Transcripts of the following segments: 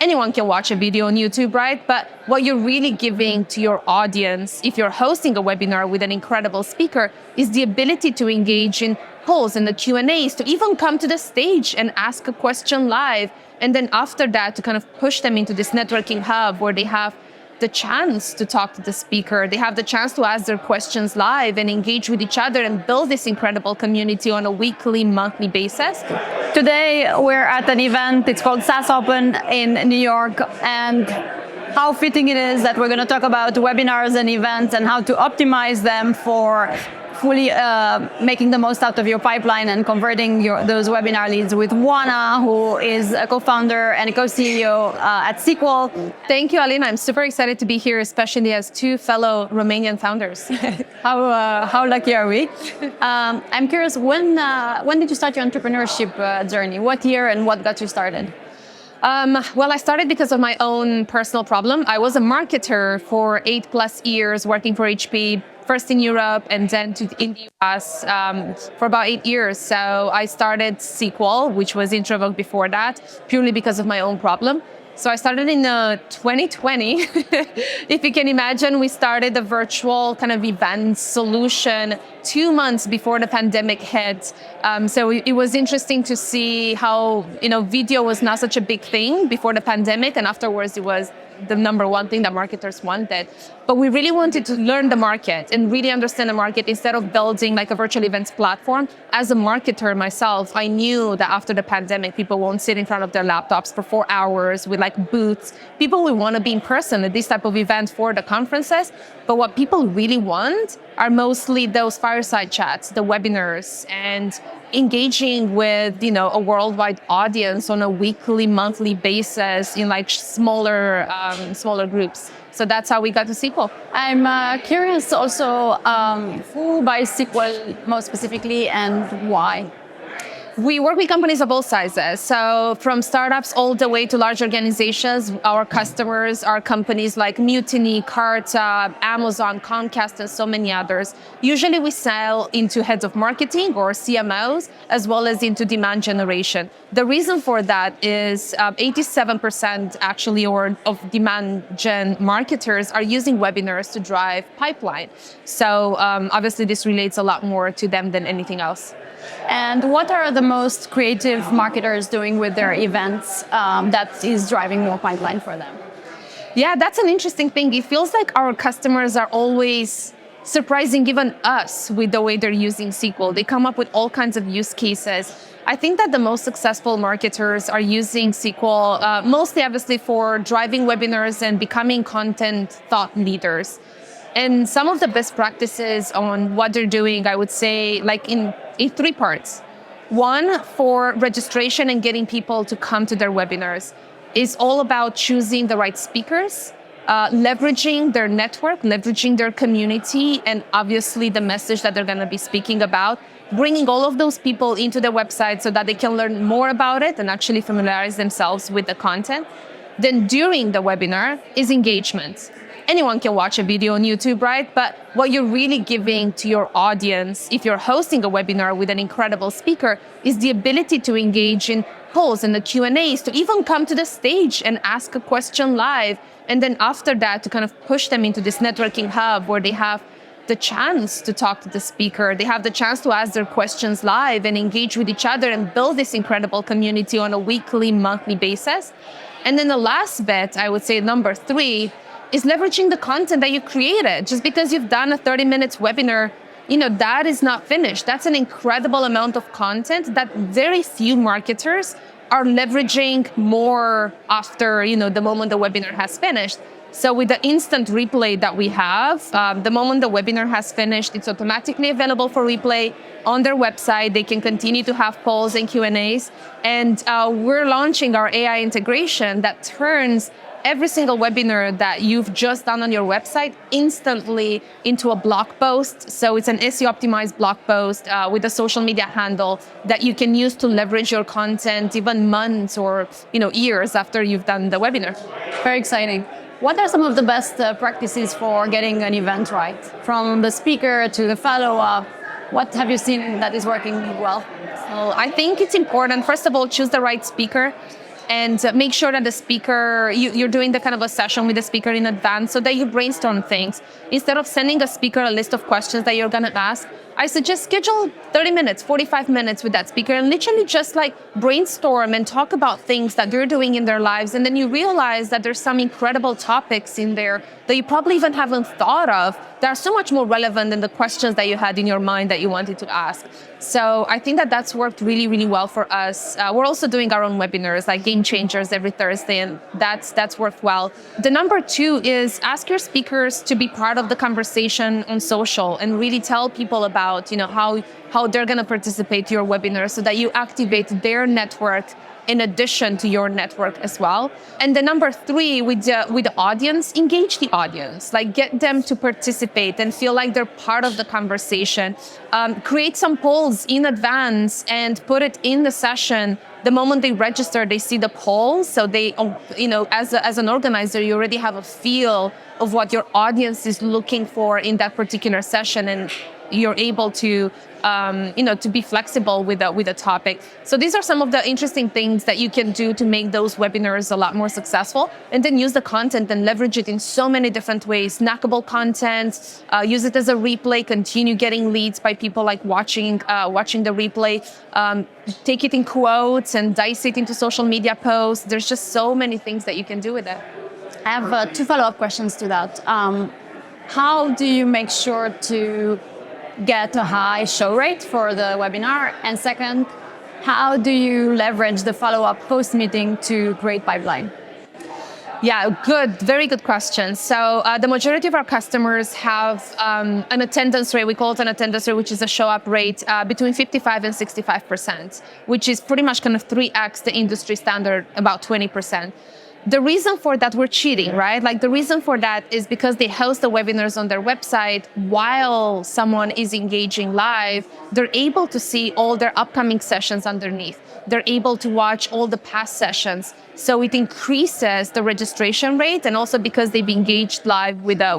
anyone can watch a video on YouTube, right? But what you're really giving to your audience, if you're hosting a webinar with an incredible speaker, is the ability to engage in polls and the Q&As, to even come to the stage and ask a question live. And then after that, to kind of push them into this networking hub where they have the chance to talk to the speaker. They have the chance to ask their questions live and engage with each other and build this incredible community on a weekly, monthly basis. Today, we're at an event. It's called SaaS Open in New York. And how fitting it is that we're going to talk about webinars and events and how to optimize them for fully making the most out of your pipeline and converting those webinar leads with Oana, who is a co-founder and a co-CEO at SQL. Thank you, Alina. I'm super excited to be here, especially as two fellow Romanian founders. How lucky are we? I'm curious, when did you start your entrepreneurship journey? What year and what got you started? Well, I started because of my own personal problem. I was a marketer for 8+ years, working for HP, first in Europe and then in the US for about 8 years. So I started SQL, which was Introvok before that, purely because of my own problem. So I started in 2020. If you can imagine, we started a virtual kind of event solution 2 months before the pandemic hit. So it was interesting to see how, video was not such a big thing before the pandemic, and afterwards it was the number one thing that marketers wanted. But we really wanted to learn the market and really understand the market instead of building like a virtual events platform. As a marketer myself, I knew that after the pandemic, people won't sit in front of their laptops for 4 hours with like booths. People will want to be in person at this type of event for the conferences. But what people really want are mostly those fireside chats, the webinars, and engaging with, a worldwide audience on a weekly, monthly basis in like smaller groups. So that's how we got to SQL. I'm curious also, who buys SQL most specifically and why? We work with companies of all sizes. So from startups all the way to large organizations, our customers are companies like Mutiny, Carta, Amazon, Comcast, and so many others. Usually we sell into heads of marketing or CMOs, as well as into demand generation. The reason for that is 87% actually of demand gen marketers are using webinars to drive pipeline. So obviously this relates a lot more to them than anything else. And what are the most creative marketers doing with their events that is driving more pipeline for them? Yeah, that's an interesting thing. It feels like our customers are always surprising even us with the way they're using SQL. They come up with all kinds of use cases. I think that the most successful marketers are using SQL mostly obviously for driving webinars and becoming content thought leaders. And some of the best practices on what they're doing, I would say, like in 3 parts. One, for registration and getting people to come to their webinars, is all about choosing the right speakers, leveraging their network, leveraging their community, and obviously the message that they're going to be speaking about, bringing all of those people into the website so that they can learn more about it and actually familiarize themselves with the content. Then during the webinar is engagement. Anyone can watch a video on YouTube, right? But what you're really giving to your audience, if you're hosting a webinar with an incredible speaker, is the ability to engage in polls and the Q&As, to even come to the stage and ask a question live. And then after that, to kind of push them into this networking hub where they have the chance to talk to the speaker. They have the chance to ask their questions live and engage with each other and build this incredible community on a weekly, monthly basis. And then the last bit, I would say number 3, is leveraging the content that you created. Just because you've done a 30-minute webinar, that is not finished. That's an incredible amount of content that very few marketers are leveraging more after, the moment the webinar has finished. So with the instant replay that we have, the moment the webinar has finished, it's automatically available for replay on their website. They can continue to have polls and Q&As. And we're launching our AI integration that turns every single webinar that you've just done on your website instantly into a blog post. So it's an SEO optimized blog post with a social media handle that you can use to leverage your content even months or years after you've done the webinar. Very exciting. What are some of the best practices for getting an event right? From the speaker to the follow-up, what have you seen that is working well? So I think it's important, first of all, choose the right speaker. and make sure that the speaker, you're doing the kind of a session with the speaker in advance so that you brainstorm things. Instead of sending a speaker a list of questions that you're going to ask, I suggest schedule 30 minutes, 45 minutes with that speaker and literally just like brainstorm and talk about things that they're doing in their lives. And then you realize that there's some incredible topics in there that you probably even haven't thought of that are so much more relevant than the questions that you had in your mind that you wanted to ask. So I think that that's worked really, really well for us. We're also doing our own webinars, like Game Changers every Thursday, and that's worked well. The number two is ask your speakers to be part of the conversation on social and really tell people about, how they're going to participate in your webinar so that you activate their network in addition to your network as well. And the number three, with the audience, engage the audience, like get them to participate and feel like they're part of the conversation. Create some polls in advance and put it in the session. The moment they register, they see the polls. So they, as an organizer, you already have a feel of what your audience is looking for in that particular session, and you're able to to be flexible with the topic. So these are some of the interesting things that you can do to make those webinars a lot more successful, and then use the content and leverage it in so many different ways. Snackable content, use it as a replay, continue getting leads by people like watching the replay, take it in quotes and dice it into social media posts. There's just so many things that you can do with it. I have two follow-up questions to that. How do you make sure to get a high show rate for the webinar? And second, how do you leverage the follow-up post-meeting to create pipeline? Yeah, very good question. So the majority of our customers have an attendance rate, we call it an attendance rate, which is a show-up rate between 55 and 65%, which is pretty much kind of 3x the industry standard, about 20%. The reason for that, we're cheating, right? Like the reason for that is because they host the webinars on their website while someone is engaging live. They're able to see all their upcoming sessions underneath. They're able to watch all the past sessions. So it increases the registration rate, and also because they've engaged live with the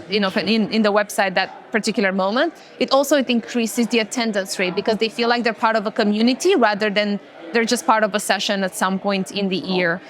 in the website that particular moment, it increases the attendance rate because they feel like they're part of a community rather than they're just part of a session at some point in the year.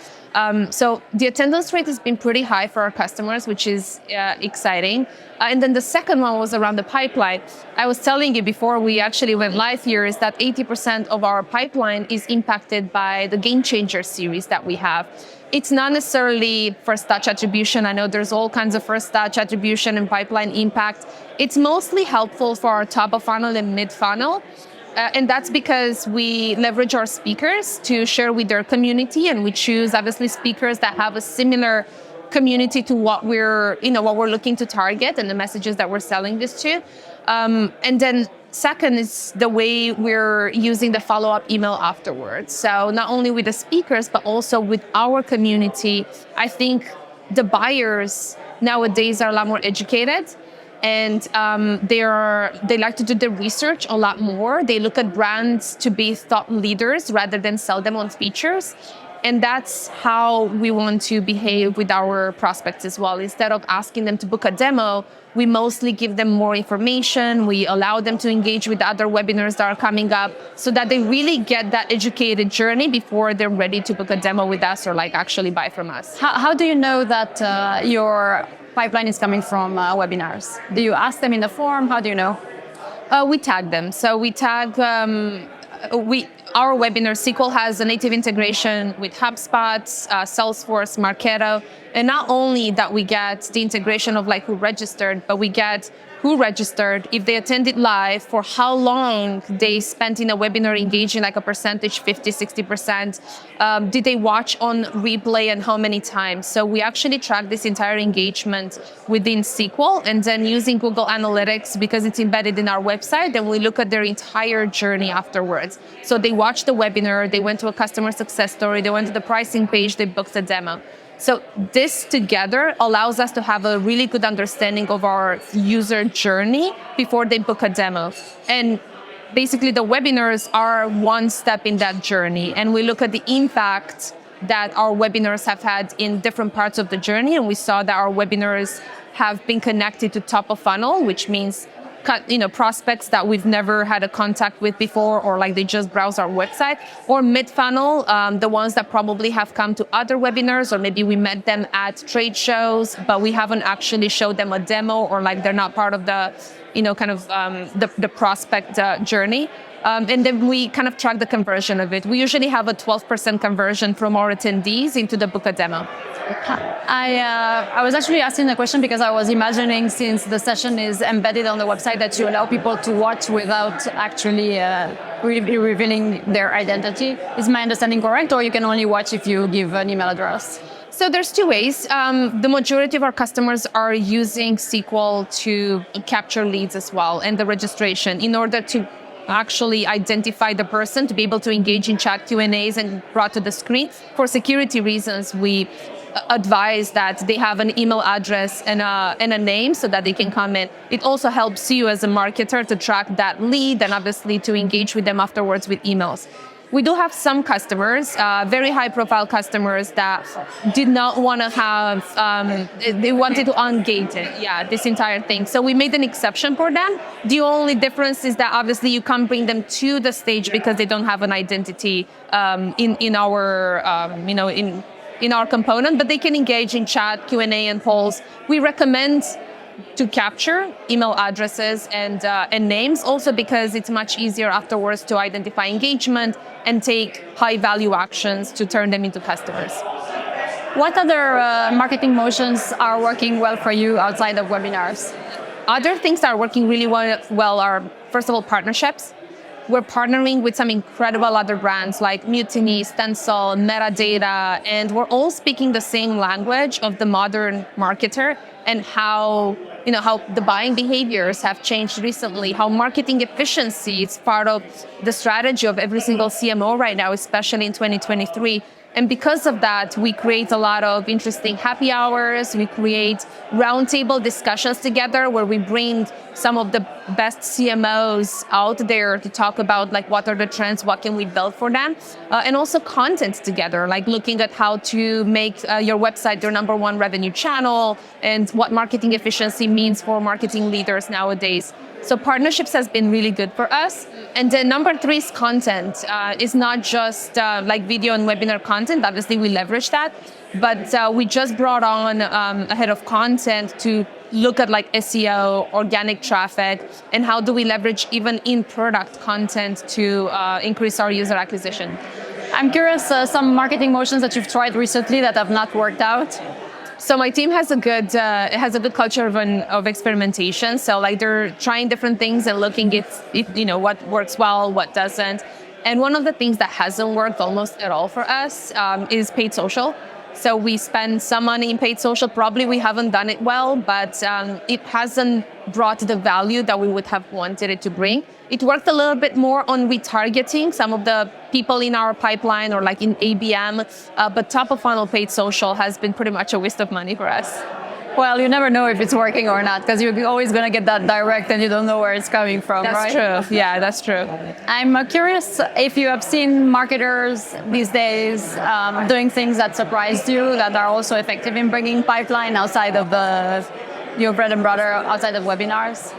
So the attendance rate has been pretty high for our customers, which is exciting. And then the second one was around the pipeline. I was telling you before we actually went live here is that 80% of our pipeline is impacted by the Game Changer series that we have. It's not necessarily first touch attribution. I know there's all kinds of first touch attribution and pipeline impact. It's mostly helpful for our top of funnel and mid funnel. And that's because we leverage our speakers to share with their community, and we choose obviously speakers that have a similar community to what we're looking to target and the messages that we're selling this to. And then second is the way we're using the follow-up email afterwards. So not only with the speakers, but also with our community. I think the buyers nowadays are a lot more educated. And they like to do the research a lot more. They look at brands to be thought leaders rather than sell them on features. And that's how we want to behave with our prospects as well. Instead of asking them to book a demo, we mostly give them more information. We allow them to engage with other webinars that are coming up so that they really get that educated journey before they're ready to book a demo with us or like actually buy from us. How do you know that your pipeline is coming from webinars? Do you ask them in the form? How do you know? We tag them. So we tag, our webinar, SQL has a native integration with HubSpot, Salesforce, Marketo. And not only that we get the integration of like who registered, but we get who registered, if they attended live, for how long they spent in a webinar engaging, like a percentage, 50, 60%. Did they watch on replay and how many times? So we actually track this entire engagement within SQL, and then using Google Analytics, because it's embedded in our website, then we look at their entire journey afterwards. So they watched the webinar, they went to a customer success story, they went to the pricing page, they booked a demo. So this together allows us to have a really good understanding of our user journey before they book a demo. And basically the webinars are one step in that journey. And we look at the impact that our webinars have had in different parts of the journey. And we saw that our webinars have been connected to top of funnel, which means prospects that we've never had a contact with before, or like they just browse our website, or mid-funnel, the ones that probably have come to other webinars, or maybe we met them at trade shows, but we haven't actually showed them a demo, or like they're not part of the, the prospect journey. And then we kind of track the conversion of it. We usually have a 12% conversion from our attendees into the book a demo. I was actually asking the question because I was imagining, since the session is embedded on the website, that you allow people to watch without actually revealing their identity. Is my understanding correct, or you can only watch if you give an email address? So there's two ways. The majority of our customers are using SQL to capture leads as well, and the registration, in order to actually identify the person, to be able to engage in chat Q&As and brought to the screen. For security reasons, we advise that they have an email address and a name so that they can come in. It also helps you as a marketer to track that lead and obviously to engage with them afterwards with emails. We do have some customers, very high-profile customers, that did not want to have, they wanted to ungate it, this entire thing. So we made an exception for them. The only difference is that obviously you can't bring them to the stage because they don't have an identity in our, in our component, but they can engage in chat, Q&A, and polls. We recommend to capture email addresses and names, also because it's much easier afterwards to identify engagement and take high-value actions to turn them into customers. What other marketing motions are working well for you outside of webinars? Other things that are working really well are, first of all, partnerships. We're partnering with some incredible other brands like Mutiny, Stencil, Metadata, and we're all speaking the same language of the modern marketer, and how the buying behaviors have changed recently, how marketing efficiency is part of the strategy of every single CMO right now, especially in 2023. And because of that, we create a lot of interesting happy hours. We create roundtable discussions together where we bring some of the best CMOs out there to talk about like what are the trends, what can we build for them, and also content together, like looking at how to make your website your number one revenue channel and what marketing efficiency means for marketing leaders nowadays. So partnerships has been really good for us. And then number 3 is content. It's not just like video and webinar content. Obviously, we leverage that. But we just brought on a head of content to look at like SEO, organic traffic, and how do we leverage even in-product content to increase our user acquisition. I'm curious, some marketing motions that you've tried recently that have not worked out? So my team has a good culture of experimentation. So like they're trying different things and looking if what works well, what doesn't. And one of the things that hasn't worked almost at all for us is paid social. So we spend some money in paid social. Probably we haven't done it well, but it hasn't brought the value that we would have wanted it to bring. It worked a little bit more on retargeting some of the people in our pipeline or like in ABM, but top of funnel paid social has been pretty much a waste of money for us. Well, you never know if it's working or not, because you're always going to get that direct and you don't know where it's coming from, right? That's true. Yeah, that's true. I'm curious if you have seen marketers these days doing things that surprised you, that are also effective in bringing pipeline outside of your bread and butter, outside of webinars.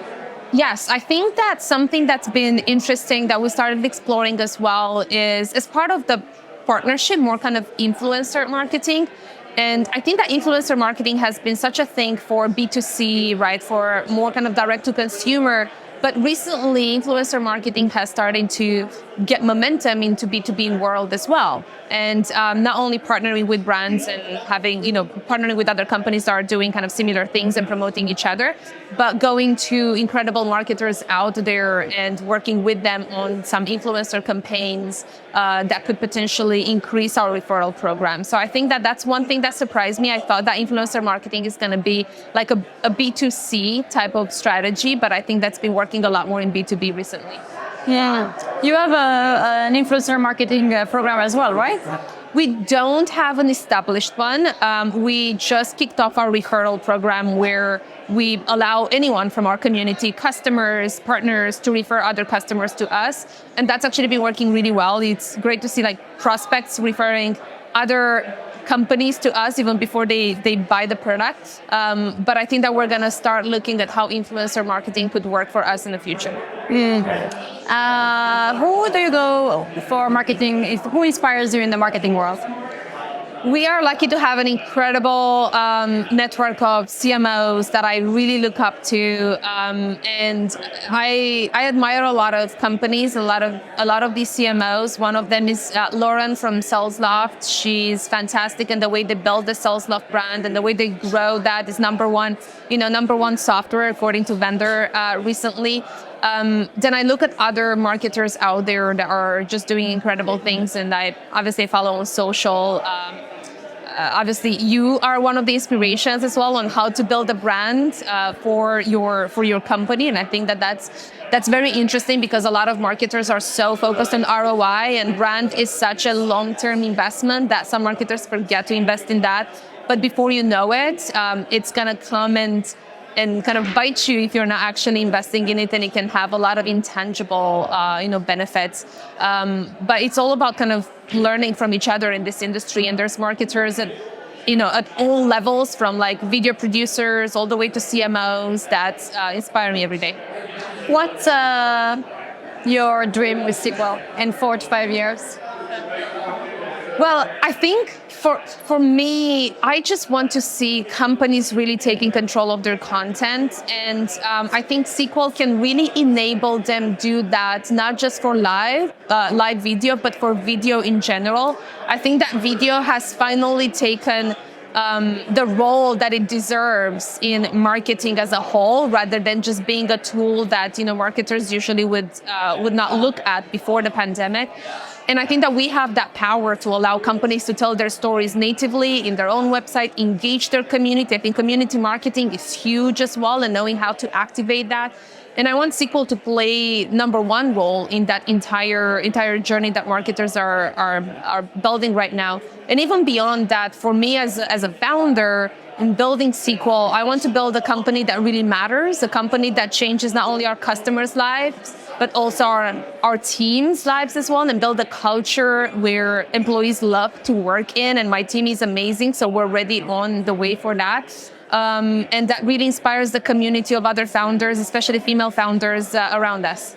Yes, I think that something that's been interesting that we started exploring as well is, as part of the partnership, more kind of influencer marketing. And I think that influencer marketing has been such a thing for B2C, right? For more kind of direct to consumer. But recently, influencer marketing has started to get momentum into B2B world as well. And not only partnering with brands and having, partnering with other companies that are doing kind of similar things and promoting each other, but going to incredible marketers out there and working with them on some influencer campaigns that could potentially increase our referral program. So I think that that's one thing that surprised me. I thought that influencer marketing is going to be like a B2C type of strategy, but I think that's been working a lot more in B2B recently. Yeah. You have an influencer marketing program as well, right? We don't have an established one. We just kicked off our referral program where we allow anyone from our community, customers, partners, to refer other customers to us. And that's actually been working really well. It's great to see like prospects referring other companies to us even before they buy the product. But I think that we're going to start looking at how influencer marketing could work for us in the future. Who do you go for marketing? Who inspires you in the marketing world? We are lucky to have an incredible network of CMOs that I really look up to, and I admire a lot of companies, a lot of these CMOs. One of them is Lauren from SalesLoft. She's fantastic, and the way they build the SalesLoft brand and the way they grow that is number one software according to Vendor recently. Then I look at other marketers out there that are just doing incredible things, and I obviously follow on social. Obviously, you are one of the inspirations as well on how to build a brand for your company, and I think that's very interesting because a lot of marketers are so focused on ROI, and brand is such a long-term investment that some marketers forget to invest in that. But before you know it, it's gonna come and kind of bite you if you're not actually investing in it, and it can have a lot of intangible, benefits. But it's all about kind of learning from each other in this industry. And there's marketers at all levels, from like video producers all the way to CMOs that inspire me every day. What's your dream with SQL in 4 to 5 years? Well, I think for me, I just want to see companies really taking control of their content. And I think SQL can really enable them do that, not just for live video, but for video in general. I think that video has finally taken the role that it deserves in marketing as a whole, rather than just being a tool that marketers usually would not look at before the pandemic. And I think that we have that power to allow companies to tell their stories natively in their own website, engage their community. I think community marketing is huge as well, and knowing how to activate that. And I want SQL to play number one role in that entire journey that marketers are building right now. And even beyond that, for me as a founder in building SQL, I want to build a company that really matters, a company that changes not only our customers' lives, but also our team's lives as well, and build a culture where employees love to work in. And my team is amazing, so we're ready on the way for that. And that really inspires the community of other founders, especially female founders around us.